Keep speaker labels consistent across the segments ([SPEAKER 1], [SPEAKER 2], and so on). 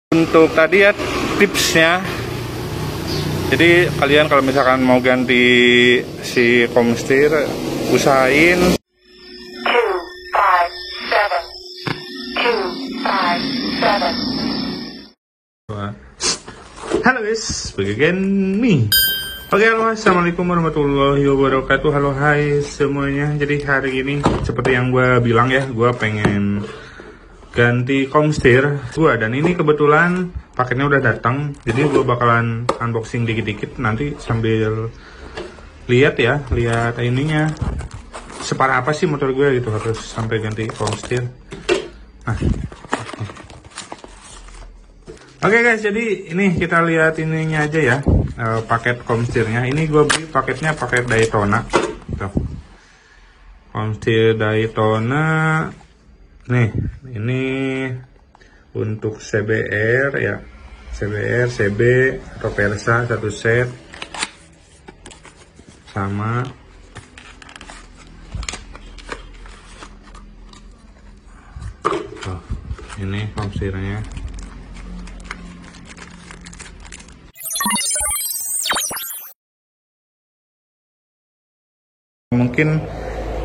[SPEAKER 1] Untuk tadi ya tipsnya, jadi kalian kalau misalkan mau ganti si komstir, usahain halo guys, bagian nih. Oke, halo, assalamualaikum warahmatullahi wabarakatuh. Halo, hai semuanya. Jadi hari ini seperti yang gue bilang ya, gue pengen ganti komstir gue, dan ini kebetulan paketnya udah datang. Jadi gue bakalan unboxing dikit-dikit nanti sambil lihat ininya separah apa sih motor gue gitu harus sampai ganti komstir. Nah, oke guys, jadi ini kita lihat ininya aja ya, paket komstirnya. Ini gue beli paketnya paket Daytona. Tuh. Komstir Daytona. Nih, ini untuk CBR ya. CBR, CB atau Versa satu set. Sama ini komstirnya. Mungkin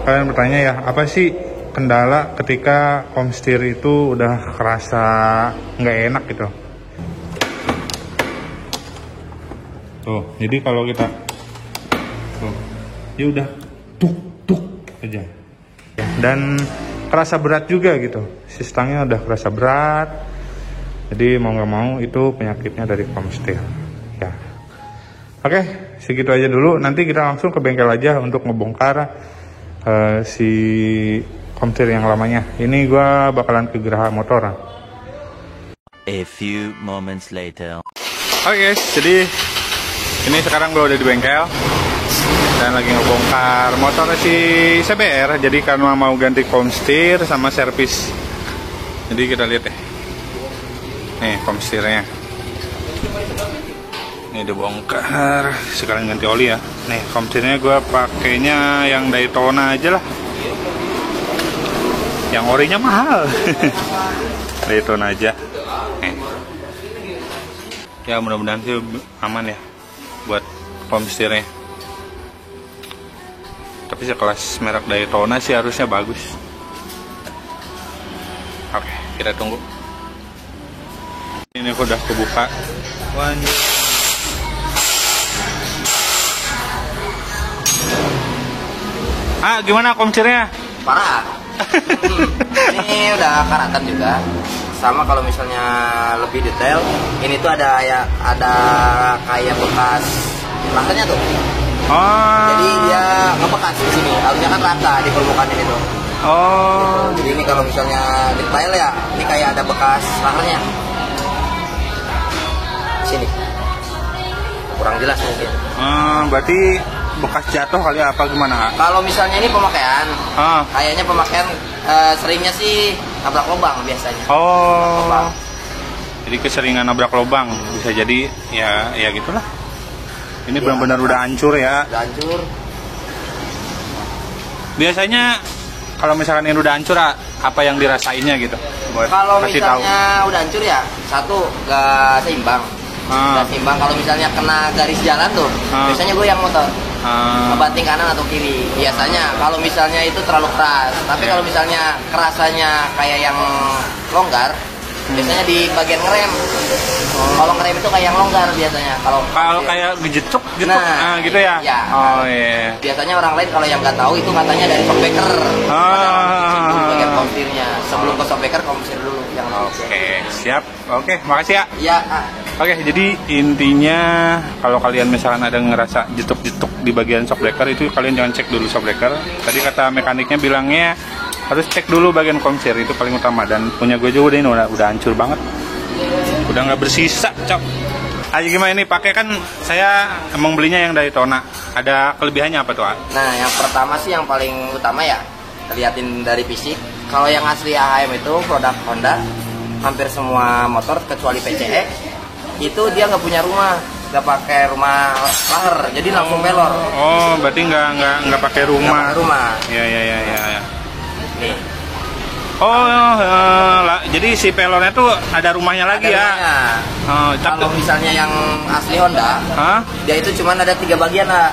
[SPEAKER 1] kalian bertanya ya, apa sih kendala ketika komstir itu udah kerasa nggak enak gitu. Tuh, jadi kalau kita tuh, ya udah tuk aja. Dan kerasa berat juga gitu. Si stangnya udah kerasa berat. Jadi mau nggak mau itu penyakitnya dari komstir. Ya. Oke, segitu aja dulu. Nanti kita langsung ke bengkel aja untuk ngebongkar si komstir yang lamanya. Ini gua bakalan ke Geraha Motor.
[SPEAKER 2] A few moments later.
[SPEAKER 1] Oke guys, jadi ini sekarang gua udah di bengkel dan lagi ngebongkar motor si CBR. Jadi karena mau ganti komstir sama servis. Jadi kita lihat deh. Nih komstirnya. Ini dibongkar. Sekarang ganti oli ya. Nih komstirnya gua pakainya yang Daytona aja lah. Yang orinya mahal. Daytona aja. Ya mudah-mudahan sih aman ya buat komstirnya. Tapi sekelas merek Daytona sih harusnya bagus. Oke, kita tunggu. Ini udah kebuka. Gimana komstirnya?
[SPEAKER 3] Parah. Ini udah karatan juga. Sama kalau misalnya lebih detail, ini tuh ada kayak bekas rasanya tuh.
[SPEAKER 1] Oh.
[SPEAKER 3] Jadi dia ngebekas di sini. Harusnya kan rata di permukaan ini tuh.
[SPEAKER 1] Oh.
[SPEAKER 3] Gitu. Jadi ini kalau misalnya detail ya, ini kayak ada bekas rasanya. Sini. Kurang jelas mungkin.
[SPEAKER 1] Berarti bekas jatuh kali apa gimana?
[SPEAKER 3] Kalau misalnya ini pemakaian, kayaknya pemakaian seringnya sih nabrak lubang biasanya.
[SPEAKER 1] Oh.
[SPEAKER 3] Lubang.
[SPEAKER 1] Jadi keseringan nabrak lubang bisa jadi ya gitulah. Ini benar-benar udah hancur ya.
[SPEAKER 3] Udah hancur.
[SPEAKER 1] Biasanya kalau misalkan ini udah hancur apa yang dirasainnya gitu?
[SPEAKER 3] Kalau misalnya udah hancur ya, satu gak seimbang. Gak seimbang kalau misalnya kena garis jalan tuh, biasanya gue yang motor. Ngebanting kanan atau kiri biasanya. Kalau misalnya itu terlalu keras, tapi kalau misalnya kerasanya kayak yang longgar, biasanya di bagian ngerem. Kalau ngerem itu kayak yang longgar biasanya. Kalau
[SPEAKER 1] kayak gejetuk gitu, gitu ya.
[SPEAKER 3] Iya.
[SPEAKER 1] Oh iya.
[SPEAKER 3] Biasanya orang lain kalau yang nggak tahu itu katanya dari shockbreaker. Bagian komstirnya. Sebelum ke shockbreaker, komstir dulu yang.
[SPEAKER 1] Oke, siap. Oke, makasih ya.
[SPEAKER 3] Iya.
[SPEAKER 1] Oke, jadi intinya kalau kalian misalkan ada ngerasa jetuk-jetuk di bagian shockbreaker itu kalian jangan cek dulu shockbreaker. Tadi kata mekaniknya bilangnya harus cek dulu bagian komstir, itu paling utama. Dan punya gue juga udah hancur banget, udah nggak bersisa, cok. Ayo gimana ini pakai, kan saya emang belinya yang Daytona. Ada kelebihannya apa tuh?
[SPEAKER 3] Nah, yang pertama sih yang paling utama ya liatin dari fisik. Kalau yang asli AHM itu produk Honda, hampir semua motor kecuali PCX itu dia nggak punya rumah, nggak pakai rumah lahar, jadi langsung pelor.
[SPEAKER 1] Oh, berarti nggak pakai rumah.
[SPEAKER 3] Nggak pakai rumah.
[SPEAKER 1] Ya.
[SPEAKER 3] Nih,
[SPEAKER 1] Jadi si pelornya tuh ada rumahnya lagi ya?
[SPEAKER 3] Kalau misalnya yang asli Honda, dia itu cuma ada 3 bagian lah.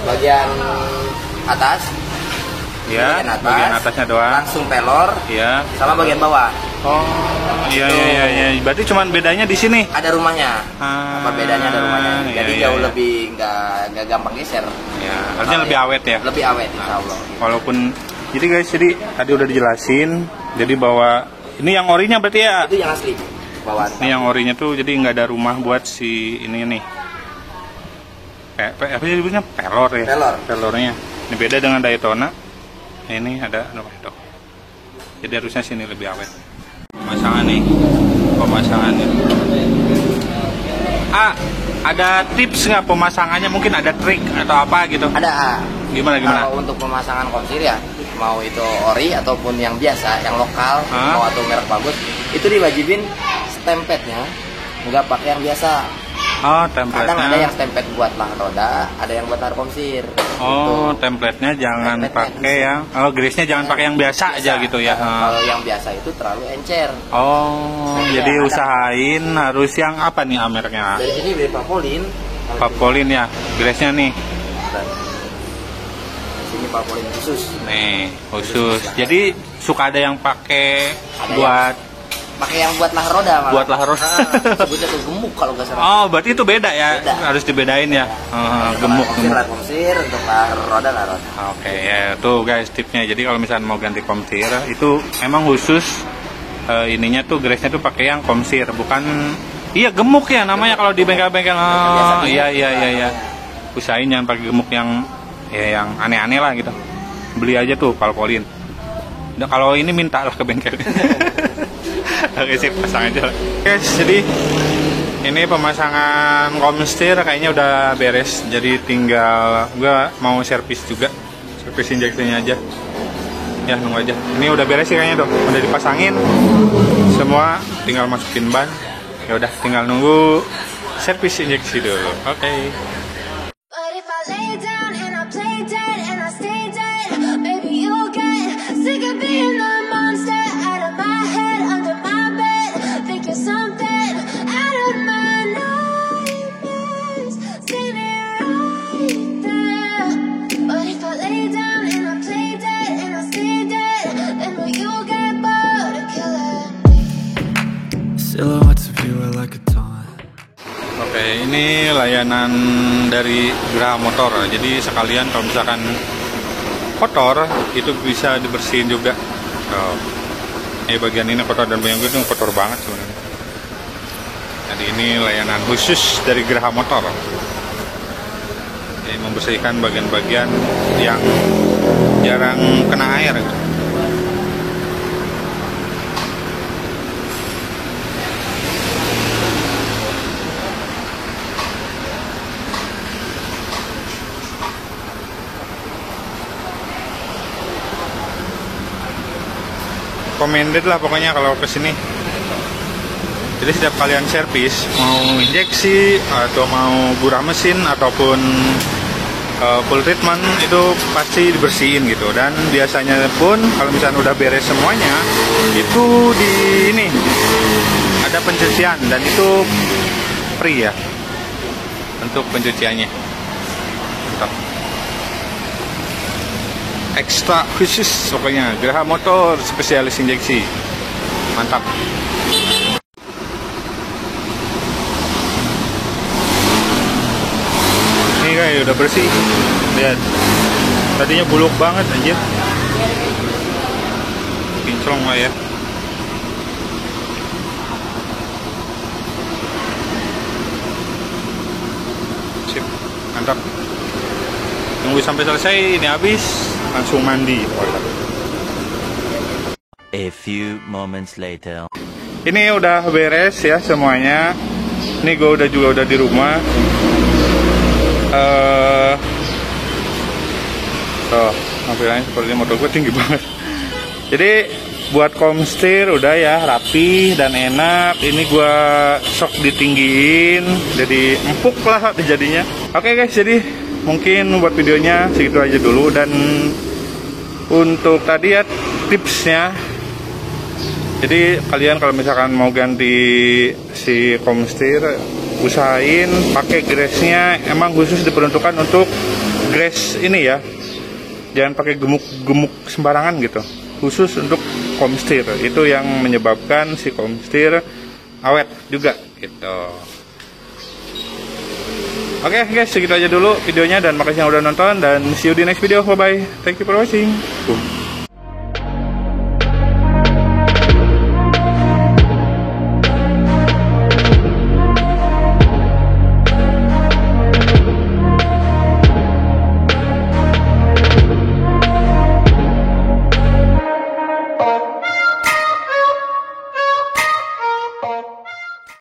[SPEAKER 3] Bagian atas,
[SPEAKER 1] ya, bagian atasnya doang.
[SPEAKER 3] Langsung pelor,
[SPEAKER 1] ya,
[SPEAKER 3] sama bagian bawah.
[SPEAKER 1] Iya. Berarti cuma bedanya di sini.
[SPEAKER 3] Ada rumahnya. Apa bedanya ada rumahnya? Jadi jauh lebih nggak gampang geser.
[SPEAKER 1] Ya, artinya lebih awet ya.
[SPEAKER 3] Lebih awet, insya Allah.
[SPEAKER 1] Walaupun, jadi guys, tadi udah dijelasin. Jadi bahwa ini yang orinya berarti ya.
[SPEAKER 3] Itu yang asli. Bawaan.
[SPEAKER 1] Ini yang orinya tuh, jadi nggak ada rumah buat si ini nih. Apa sih disebutnya? Pelor ya. Pelornya. Ini beda dengan Daytona. Ini ada tuh. Jadi harusnya sini lebih awet. Pemasangannya. Ada tips nggak pemasangannya? Mungkin ada trik atau apa gitu?
[SPEAKER 3] Ada.
[SPEAKER 1] Gimana?
[SPEAKER 3] Kalau untuk pemasangan komsir ya, mau itu ori ataupun yang biasa, yang lokal, mau atau merek bagus, itu diwajibin stempadnya nggak pakai yang biasa.
[SPEAKER 1] Template-nya.
[SPEAKER 3] Kadang ada yang template buat lah roda, ada yang buat komsir.
[SPEAKER 1] Template-nya jangan pakai yang, grease-nya jangan pakai yang biasa aja gitu ya.
[SPEAKER 3] Kalau yang biasa itu terlalu encer.
[SPEAKER 1] Jadi usahain harus yang apa nih mereknya?
[SPEAKER 3] Dari sini beli Papolin.
[SPEAKER 1] Papolin ya, grease-nya nih.
[SPEAKER 3] Ini Papolin khusus.
[SPEAKER 1] Nih, khusus. Jadi suka ada yang pakai
[SPEAKER 3] pakai yang buat lah roda malah.
[SPEAKER 1] Buat lah roda.
[SPEAKER 3] Sebutnya tuh gemuk kalau nggak salah.
[SPEAKER 1] Berarti itu beda ya? Beda. Harus dibedain ya. Gemuk.
[SPEAKER 3] Komsir untuk lah roda.
[SPEAKER 1] Oke, ya tuh guys tipsnya. Jadi kalau misalnya mau ganti komsir itu emang khusus ininya tuh grease-nya tuh pakai yang komsir, bukan gemuk ya namanya kalau di bengkel-bengkel. Iya. Usahain jangan pakai gemuk yang aneh-aneh lah gitu. Beli aja tuh Papolin. Kalau ini minta lah ke bengkel. Oke sip, pasang aja. Guys, jadi ini pemasangan komstir kayaknya udah beres. Jadi tinggal gua mau servis juga, servis injeksinya aja. Ya nunggu aja. Ini udah beres sih kayaknya udah dipasangin semua, tinggal masukin ban. Ya udah, tinggal nunggu servis injeksi dulu. Oke. Oke, ini layanan dari Geraha Motor. Jadi sekalian kalau misalkan kotor itu bisa dibersihin juga. Bagian ini kotor dan bagian itu kotor banget sebenarnya. Jadi ini layanan khusus dari Geraha Motor. Jadi membersihkan bagian-bagian yang jarang kena air. Recommended lah pokoknya kalau kesini. Jadi setiap kalian servis, mau injeksi atau mau gurah mesin ataupun full treatment, itu pasti dibersihin gitu. Dan biasanya pun kalau misalnya udah beres semuanya, itu di ini ada pencucian dan itu free ya untuk pencuciannya. Mantap. Ekstra khusus pokoknya Geraha Motor spesialis injeksi. Mantap. Ini kayak udah bersih. Lihat. Tadinya buluk banget anjir. Kinclong lah ya. Sip. Mantap. Tunggu sampai selesai, ini habis, langsung mandi.
[SPEAKER 2] A few moments later.
[SPEAKER 1] Ini udah beres ya semuanya. Ini gue udah di rumah. Tampilannya seperti motor gue tinggi banget. Jadi buat komstir udah ya rapi dan enak. Ini gue sok ditinggiin, jadi empuk lah jadinya. Oke guys, jadi mungkin buat videonya segitu aja dulu. Dan untuk tadi ya tipsnya Jadi kalian kalau misalkan mau ganti si komstir, usahain pakai grease-nya emang khusus diperuntukkan untuk grease ini ya. Jangan pakai gemuk-gemuk sembarangan gitu. Khusus untuk komstir. Itu yang menyebabkan si komstir awet juga gitu. Oke guys, segitu aja dulu videonya dan makasih yang udah nonton dan see you di next video. Bye bye. Thank you for watching.